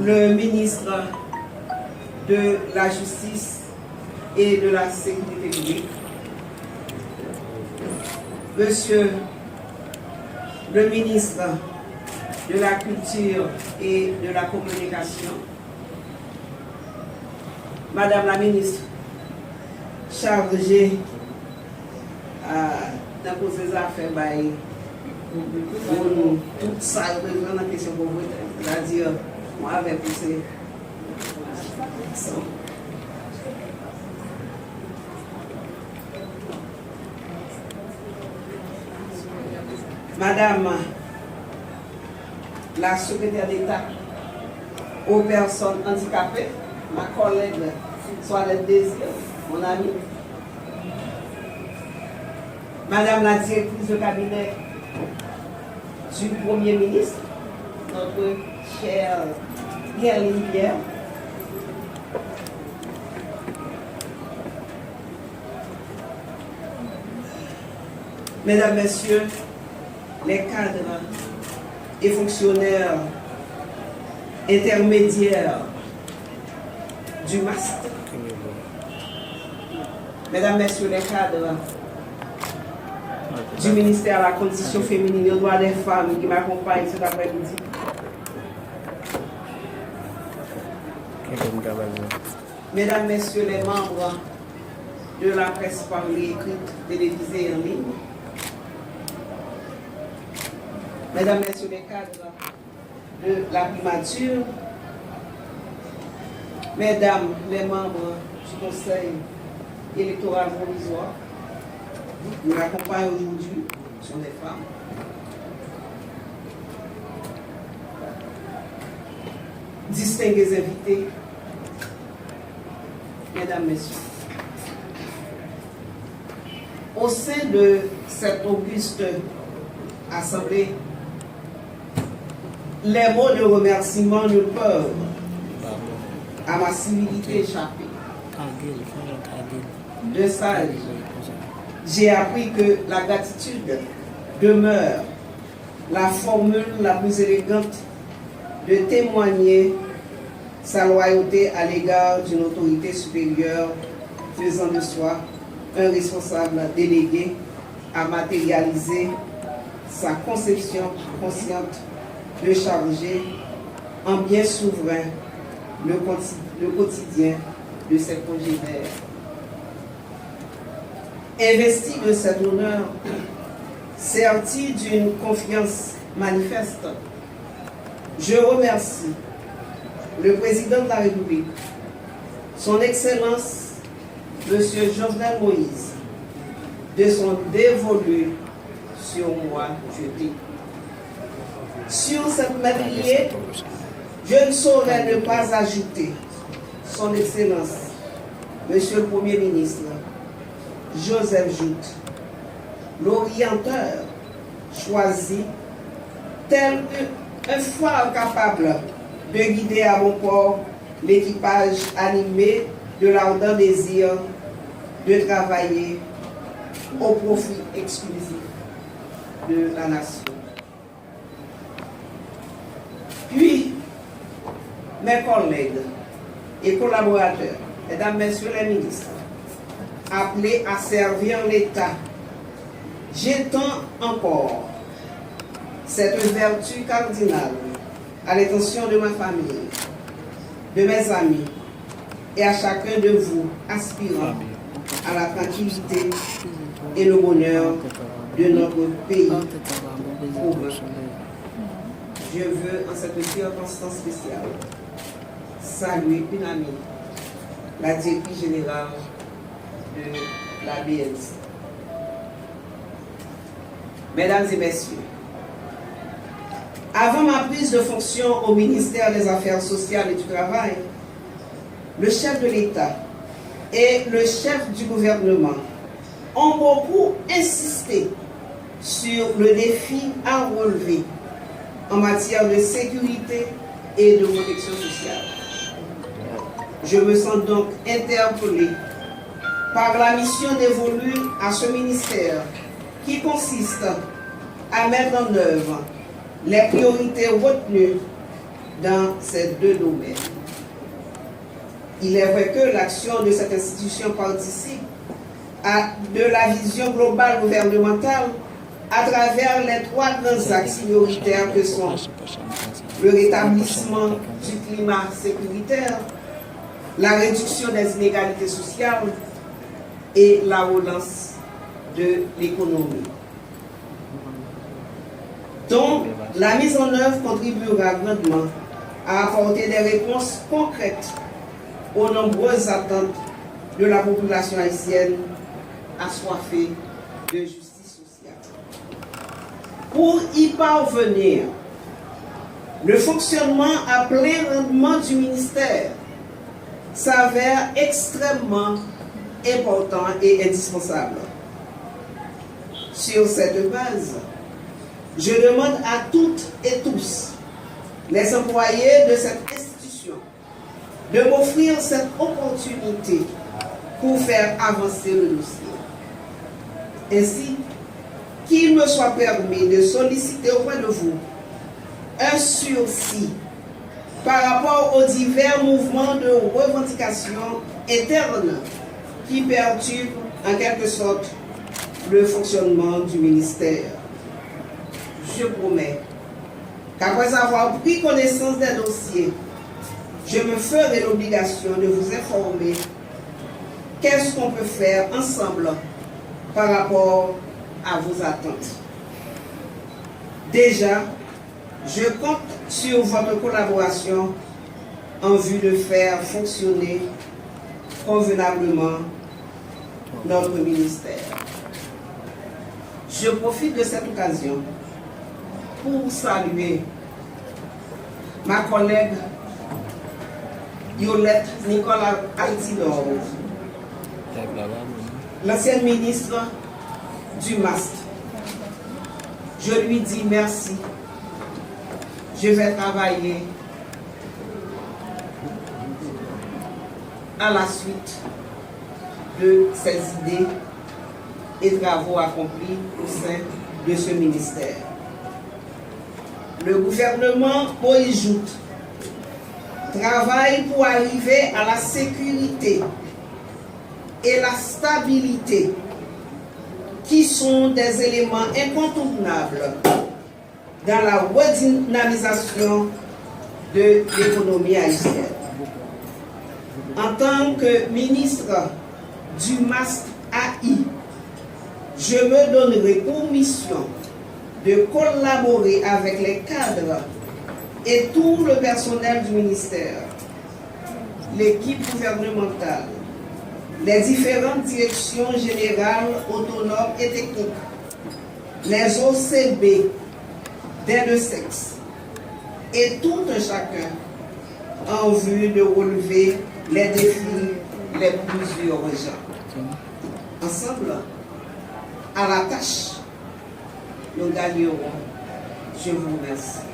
le ministre de la Justice et de la Sécurité publique, Monsieur le ministre de la Culture et de la Communication, Madame la ministre chargée d'imposer les affaires, tout ça, je la question pour vous, c'est-à-dire, moi avec vous, c'est Madame la secrétaire d'État aux personnes handicapées, ma collègue Soilette Désir, mon amie, Madame la directrice de cabinet du Premier ministre, notre chère Guerline Pierre, Mesdames, Messieurs, les cadres et fonctionnaires intermédiaires du MAST, Mesdames, Messieurs, les cadres du ministère de la Condition féminine et aux droits des femmes qui m'accompagnent cet après-midi, Mesdames, Messieurs, les membres de la presse parlée, écrite, télévisée et en ligne, Mesdames, Messieurs les cadres de la primature, Mesdames les membres du Conseil électoral provisoire, qui nous accompagnent aujourd'hui, sont des femmes. Distingués invités, Mesdames, Messieurs, au sein de cette auguste assemblée, les mots de remerciement ne peuvent, à ma civilité, échapper. De sage, j'ai appris que la gratitude demeure la formule la plus élégante de témoigner sa loyauté à l'égard d'une autorité supérieure faisant de soi un responsable délégué à matérialiser sa conception consciente de charger en bien souverain le quotidien de ses congénères. Investi de cet honneur, serti d'une confiance manifeste, je remercie le président de la République, son Excellence, M. Jovenel Moïse, de son dévolu sur moi jeté. Sur cette même lignée, je ne saurais ne pas ajouter son Excellence, Monsieur le Premier ministre, Joseph Joute, l'orienteur choisi, tel un phare capable de guider à bon port l'équipage animé de l'ardent désir de travailler au profit exclusif de la nation. Puis, mes collègues et collaborateurs, Mesdames, Messieurs les ministres, appelés à servir l'État, j'étends encore cette vertu cardinale à l'intention de ma famille, de mes amis et à chacun de vous aspirant à la tranquillité et le bonheur de notre pays commun. Je veux, en cette circonstance spéciale, saluer une amie, la directrice générale de la BNC. Mesdames et Messieurs, avant ma prise de fonction au ministère des Affaires sociales et du Travail, le chef de l'État et le chef du gouvernement ont beaucoup insisté sur le défi à relever en matière de sécurité et de protection sociale. Je me sens donc interpellé par la mission dévolue à ce ministère qui consiste à mettre en œuvre les priorités retenues dans ces deux domaines. Il est vrai que l'action de cette institution participe de la vision globale gouvernementale à travers les trois grands axes prioritaires que sont le rétablissement du climat sécuritaire, la réduction des inégalités sociales et la relance de l'économie. Donc, la mise en œuvre contribuera grandement à apporter des réponses concrètes aux nombreuses attentes de la population haïtienne assoiffée de justice sociale. Pour y parvenir, le fonctionnement à plein rendement du ministère s'avère extrêmement important et indispensable. Sur cette base, je demande à toutes et tous les employés de cette institution de m'offrir cette opportunité pour faire avancer le dossier. Ainsi, qu'il me soit permis de solliciter auprès de vous un sursis par rapport aux divers mouvements de revendication interne qui perturbent en quelque sorte le fonctionnement du ministère. Je promets qu'après avoir pris connaissance des dossiers, je me ferai l'obligation de vous informer qu'est-ce qu'on peut faire ensemble par rapport à vos attentes. Déjà, je compte sur votre collaboration en vue de faire fonctionner convenablement notre ministère. Je profite de cette occasion pour saluer ma collègue Yolette Nicolas Altidor, l'ancienne ministre du MAST. Je lui dis merci. Je vais travailler à la suite de ces idées et travaux accomplis au sein de ce ministère. Le gouvernement Moïse Joute travaille pour arriver à la sécurité et la stabilité qui sont des éléments incontournables dans la redynamisation de l'économie haïtienne. En tant que ministre du MAST AI, je me donnerai pour mission de collaborer avec les cadres et tout le personnel du ministère, l'équipe gouvernementale, les différentes directions générales autonomes et techniques, les OCB des deux sexes et tout un chacun en vue de relever les défis les plus urgents. Ensemble, à la tâche, nous gagnerons. Je vous remercie.